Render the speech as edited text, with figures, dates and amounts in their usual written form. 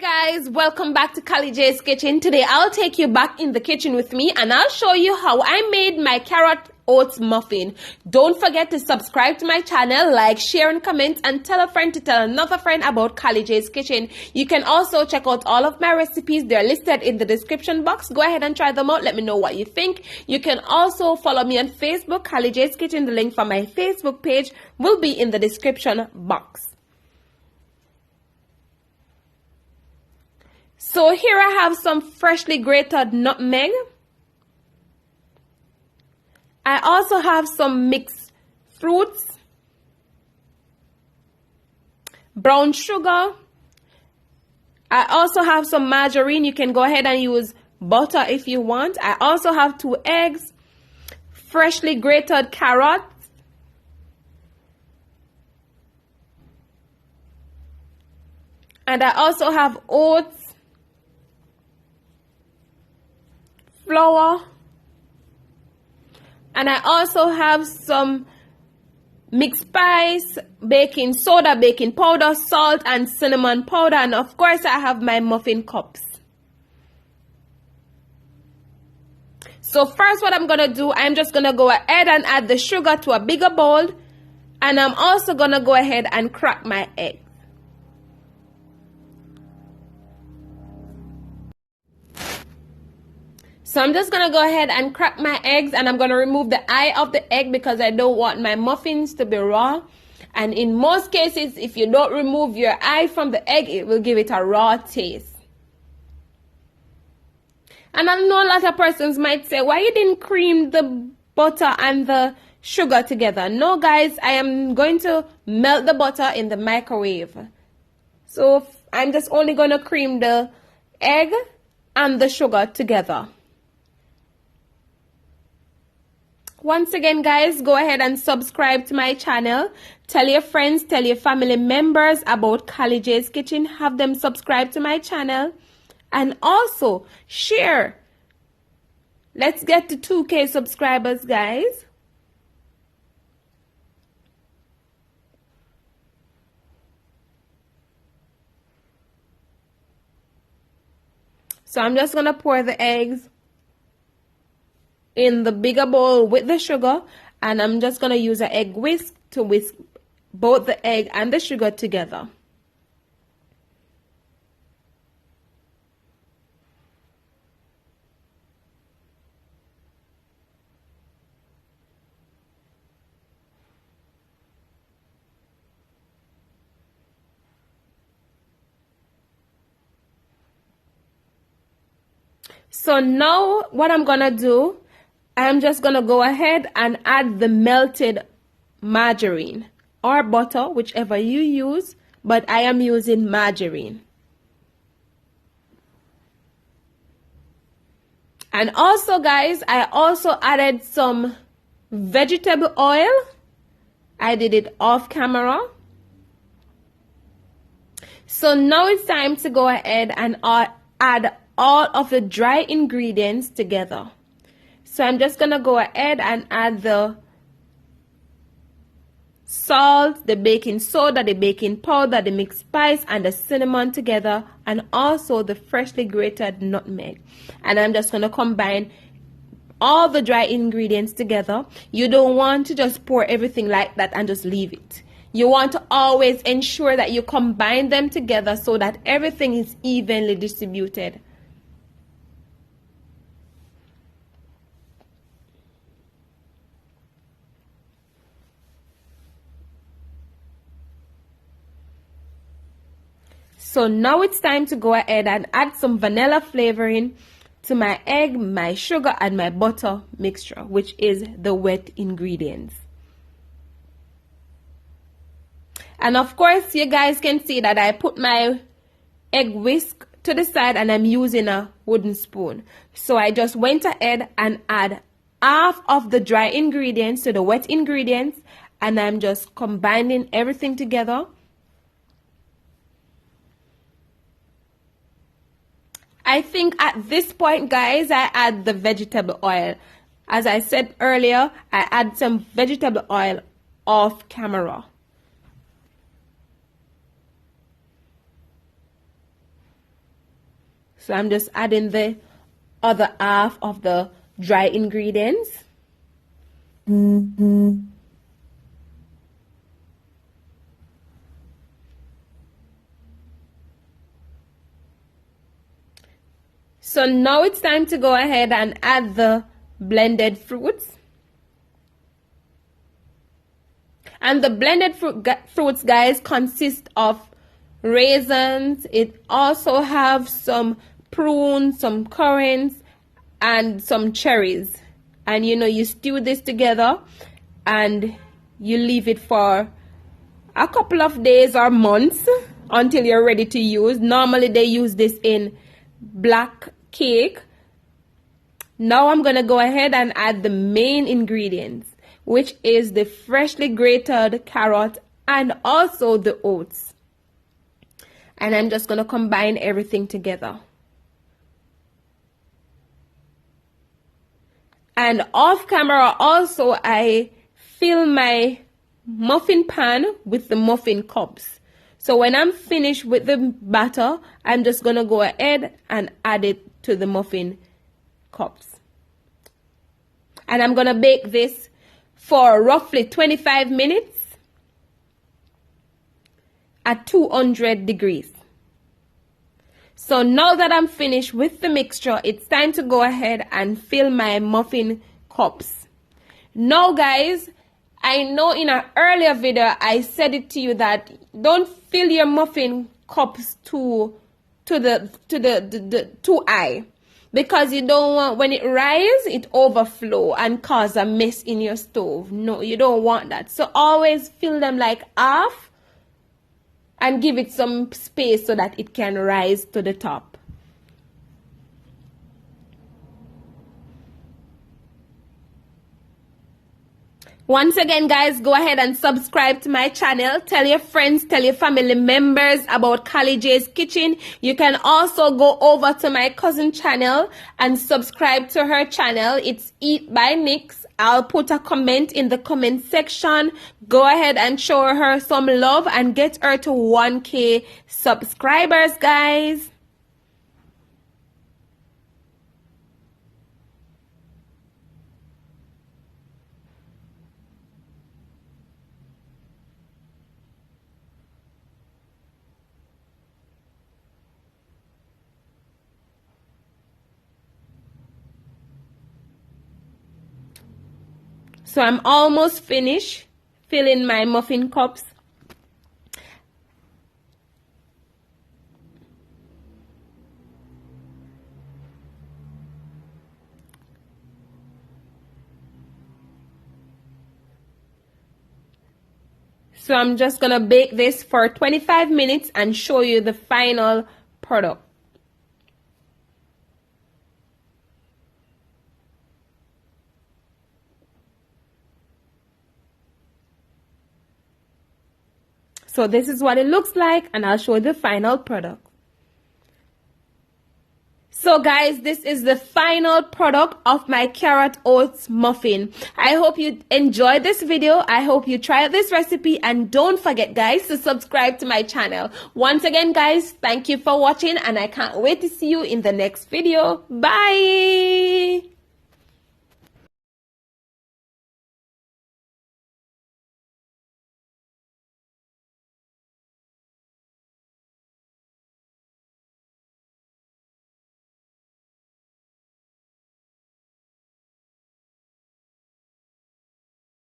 Guys, welcome back to Kali J's Kitchen. Today I'll take you back in the kitchen with me and I'll show you how I made my carrot oats muffin. Don't forget to subscribe to my channel, like, share and comment, and tell a friend to tell another friend about Kali J's Kitchen. You can also check out all of my recipes. They're listed in the description box. Go ahead and try them out. Let me know what you think. You can also follow me on Facebook, Kali J's Kitchen. The link for my Facebook page will be in the description box. So here I have some freshly grated nutmeg. I also have some mixed fruits, brown sugar. I also have some margarine. You can go ahead and use butter if you want. I also have 2 eggs, freshly grated carrots, and I also have oats, flour, and I also have some mixed spice, baking soda, baking powder, salt, and cinnamon powder, and of course I have my muffin cups. So first what I'm gonna do, I'm just gonna go ahead and add the sugar to a bigger bowl, and I'm also gonna go ahead and crack my egg. So I'm just going to go ahead and crack my eggs, and I'm going to remove the eye of the egg because I don't want my muffins to be raw. And in most cases, if you don't remove your eye from the egg, it will give it a raw taste. And I know a lot of persons might say, why you didn't cream the butter and the sugar together? No guys, I am going to melt the butter in the microwave. So I'm just only going to cream the egg and the sugar together. Once again, guys, go ahead and subscribe to my channel. Tell your friends, tell your family members about Kali J's Kitchen. Have them subscribe to my channel. And also, share. Let's get to 2K subscribers, guys. So I'm just going to pour the eggs in the bigger bowl with the sugar, and I'm just going to use an egg whisk to whisk both the egg and the sugar together. So now what I'm going to do, I'm just going to go ahead and add the melted margarine or butter, whichever you use, but I am using margarine. And also, guys, I also added some vegetable oil. I did it off camera. So now it's time to go ahead and add all of the dry ingredients together. So I'm just going to go ahead and add the salt, the baking soda, the baking powder, the mixed spice, and the cinnamon together, and also the freshly grated nutmeg. And I'm just going to combine all the dry ingredients together. You don't want to just pour everything like that and just leave it. You want to always ensure that you combine them together so that everything is evenly distributed. So now it's time to go ahead and add some vanilla flavoring to my egg, my sugar, and my butter mixture, which is the wet ingredients. And of course, you guys can see that I put my egg whisk to the side and I'm using a wooden spoon. So I just went ahead and add half of the dry ingredients to the wet ingredients, and I'm just combining everything together. I think at this point, guys, I add the vegetable oil. As I said earlier, I add some vegetable oil off camera. So I'm just adding the other half of the dry ingredients. So now it's time to go ahead and add the blended fruits. And the blended fruits, guys, consist of raisins. It also have some prunes, some currants, and some cherries. And you know, you stew this together and you leave it for a couple of days or months until you're ready to use. Normally they use this in black cake. Now I'm gonna go ahead and add the main ingredients, which is the freshly grated carrot and also the oats. And I'm just gonna combine everything together. And off camera also, I fill my muffin pan with the muffin cups. So when I'm finished with the batter, I'm just gonna go ahead and add it to the muffin cups. And I'm gonna bake this for roughly 25 minutes at 200 degrees. So now that I'm finished with the mixture, it's time to go ahead and fill my muffin cups. Now guys, I know in an earlier video I said it to you that don't fill your muffin cups too high, because you don't want, when it rises, it overflow and cause a mess in your stove. No, you don't want that. So always fill them like half and give it some space so that it can rise to the top. Once again, guys, go ahead and subscribe to my channel. Tell your friends, tell your family members about Kali J's Kitchen. You can also go over to my cousin channel and subscribe to her channel. It's Eat by Nixz. I'll put a comment in the comment section. Go ahead and show her some love and get her to 1K subscribers, guys. So I'm almost finished filling my muffin cups. So I'm just gonna bake this for 25 minutes and show you the final product. So this is what it looks like, and I'll show you the final product. So guys, this is the final product of my carrot oats muffin. I hope you enjoyed this video. I hope you try this recipe, and don't forget guys to subscribe to my channel. Once again guys, thank you for watching, and I can't wait to see you in the next video. Bye.